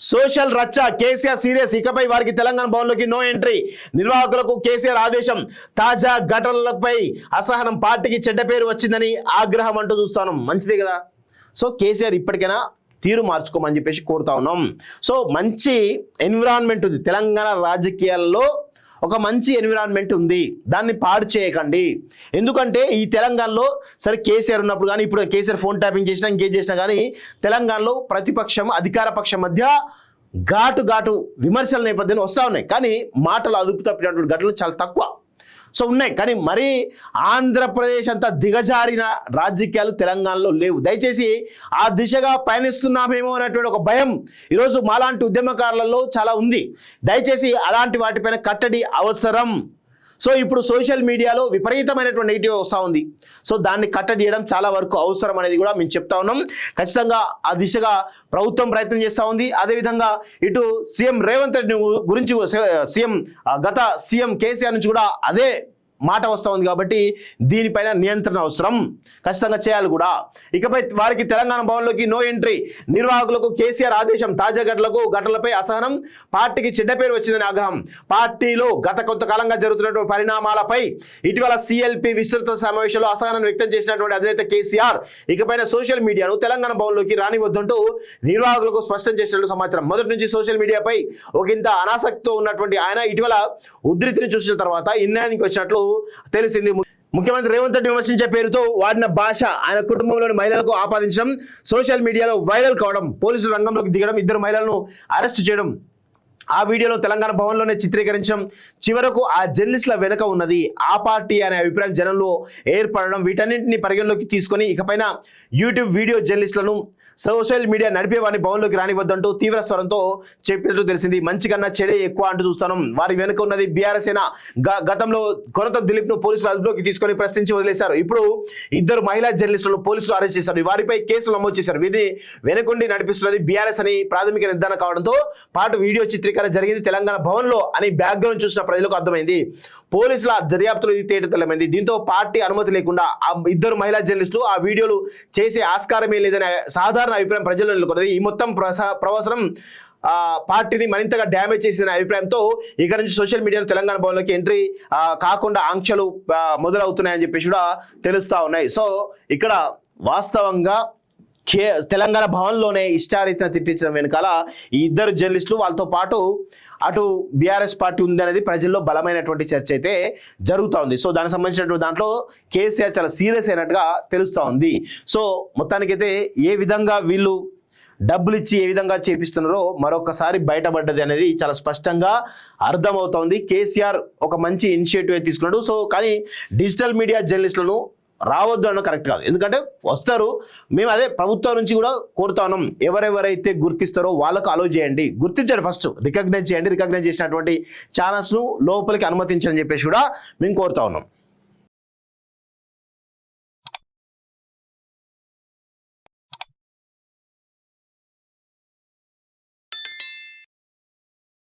social రచ్చ KCR serious ఇకపై వారికి తెలంగాణ భవన్లోకి నో ఎంట్రీ నిర్వాహకులకు కేసీఆర్ ఆదేశం తాజా ఘటనలపై అసహనం పార్టీకి చెడ్డ పేరు వచ్చిందని ఆగ్రహం అంటూ చూస్తాను మంచిదే కదా సో కేసీఆర్ ఇప్పటికైనా తీరు మార్చుకోమని చెప్పేసి కోరుతా ఉన్నాం సో మంచి ఎన్విరాన్మెంట్ ఉంది తెలంగాణ రాజకీయాల్లో ఒక మంచి ఎన్విరాన్మెంట్ ఉంది దాన్ని పాడు చేయకండి ఎందుకంటే ఈ తెలంగాణలో సరే కేసీఆర్ ఉన్నప్పుడు కానీ ఇప్పుడు కేసీఆర్ ఫోన్ ట్యాపింగ్ చేసినా ఇంకేం చేసినా కానీ తెలంగాణలో ప్రతిపక్షం అధికార పక్షం మధ్య ఘాటు విమర్శల నేపథ్యంలో వస్తూ ఉన్నాయి కానీ మాటలు అదుపు తప్పినటువంటి ఘటనలు చాలా తక్కువ సో ఉన్నాయి కానీ మరి ఆంధ్రప్రదేశ్ అంతా దిగజారిన రాజకీయాలు తెలంగాణలో లేవు దయచేసి ఆ దిశగా పయనిస్తున్నామేమో అనేటువంటి ఒక భయం ఈరోజు మాలాంటి ఉద్యమకారులలో చాలా ఉంది దయచేసి అలాంటి వాటిపైన కట్టడి అవసరం సో ఇప్పుడు సోషల్ మీడియాలో విపరీతమైనటువంటి నెగిటివ్ వస్తూ ఉంది సో దాన్ని కట్టడి చేయడం చాలా వరకు అవసరం అనేది కూడా మేము చెప్తా ఉన్నాం ఖచ్చితంగా ఆ దిశగా ప్రభుత్వం ప్రయత్నం చేస్తూ ఉంది అదేవిధంగా ఇటు సీఎం రేవంత్ రెడ్డి గురించి గత సీఎం కేసీఆర్ నుంచి కూడా అదే మాట వస్తూ ఉంది కాబట్టి దీనిపైన నియంత్రణ అవసరం ఖచ్చితంగా చేయాలి కూడా ఇకపై వారికి తెలంగాణ భవన్లోకి నో ఎంట్రీ నిర్వాహకులకు కేసీఆర్ ఆదేశం తాజా ఘటనలపై అసహనం పార్టీకి చెడ్డ పేరు వచ్చిందని ఆగ్రహం పార్టీలో గత కొంతకాలంగా జరుగుతున్నటువంటి పరిణామాలపై ఇటీవల సిఎల్పి విస్తృత సమావేశంలో అసహనం వ్యక్తం చేసినటువంటి అధినేత కేసీఆర్ ఇకపైన సోషల్ మీడియాను తెలంగాణ భవన్లోకి రానివద్దంటూ నిర్వాహకులకు స్పష్టం చేసినట్లు సమాచారం మొదటి నుంచి సోషల్ మీడియాపై ఒకంత అనాసక్తితో ఉన్నటువంటి ఆయన ఇటీవల ఉధృతిని చూసిన తర్వాత ఇన్నానికి వచ్చినట్లు తెలిసింది ముఖ్యమంత్రి రేవంత్ రెడ్డి విమర్శించే పేరుతో వాడిన భాష ఆయన కుటుంబంలోని మహిళలకు ఆపాదించడం సోషల్ మీడియాలో వైరల్ కావడం పోలీసులు రంగంలోకి దిగడం ఇద్దరు మహిళలను అరెస్టు చేయడం ఆ వీడియోలో తెలంగాణ భవన్లోనే చిత్రీకరించడం చివరకు ఆ జర్నలిస్టుల వెనుక ఉన్నది ఆ పార్టీ అనే అభిప్రాయం జనంలో ఏర్పడడం వీటన్నింటినీ పరిగణలోకి తీసుకొని ఇకపైన యూట్యూబ్ వీడియో జర్నలిస్టులను సోషల్ మీడియా నడిపే వారిని భవన్లోకి రానివద్దంటూ తీవ్ర స్వరంతో చెప్పినట్టు తెలిసింది మంచి కన్నా చెడే ఎక్కువ అంటూ చూస్తాను వారి వెనుక ఉన్నది బీఆర్ఎస్ అయినా గతంలో కొనత దిలీప్ ను పోలీసులు అదుపులోకి తీసుకొని ప్రశ్నించి వదిలేశారు ఇప్పుడు ఇద్దరు మహిళా జర్నలిస్టులను పోలీసులు అరెస్ట్ చేశారు వారిపై కేసులు నమోదు చేశారు వీరిని వెనుకొండి నడిపిస్తున్నది బీఆర్ఎస్ అని ప్రాథమిక నిర్ధారణ కావడంతో పాటు వీడియో చిత్రీకరణ జరిగింది తెలంగాణ భవన్ లో అని బ్యాక్గ్రౌండ్ చూసిన ప్రజలకు అర్థమైంది పోలీసుల దర్యాప్తులో ఇది తేటతెల్లమైంది దీంతో పార్టీ అనుమతి లేకుండా ఆ ఇద్దరు మహిళా జర్నలిస్టులు ఆ వీడియోలు చేసే ఆస్కారమే లేదని సాధారణ అభిప్రాయం ప్రజల్లో నెలకొన్నది ఈ మొత్తం ప్రవసరం పార్టీని మరింతగా డ్యామేజ్ చేసిన అభిప్రాయంతో ఇక నుంచి సోషల్ మీడియాలో తెలంగాణ భవన్లోకి ఎంట్రీ కాకుండా ఆంక్షలు మొదలవుతున్నాయని చెప్పేసి కూడా తెలుస్తా ఉన్నాయి సో ఇక్కడ వాస్తవంగా తెలంగాణ భవన్లోనే ఇష్టారీతిన తిట్టించడం వెనకాల ఈ ఇద్దరు జర్నలిస్టులు వాళ్ళతో పాటు అటు బీఆర్ఎస్ పార్టీ ఉంది అనేది ప్రజల్లో బలమైనటువంటి చర్చ అయితే జరుగుతూ ఉంది సో దానికి సంబంధించినటువంటి దాంట్లో కేసీఆర్ చాలా సీరియస్ అయినట్టుగా తెలుస్తూ ఉంది సో మొత్తానికైతే ఏ విధంగా వీళ్ళు డబ్బులు ఇచ్చి ఏ విధంగా చేపిస్తున్నారో మరొకసారి బయటపడ్డది అనేది చాలా స్పష్టంగా అర్థమవుతోంది కేసీఆర్ ఒక మంచి ఇనిషియేటివ్ తీసుకున్నాడు సో కానీ డిజిటల్ మీడియా జర్నలిస్టులను రావద్దు అన్న కరెక్ట్ కాదు ఎందుకంటే వస్తారు మేము అదే ప్రభుత్వం నుంచి కూడా కోరుతా ఉన్నాం ఎవరెవరైతే గుర్తిస్తారో వాళ్ళకు అలో చేయండి గుర్తించండి ఫస్ట్ రికగ్నైజ్ చేయండి రికగ్నైజ్ చేసినటువంటి ఛానల్స్ను లోపలికి అనుమతించని చెప్పేసి కూడా మేము కోరుతా ఉన్నాం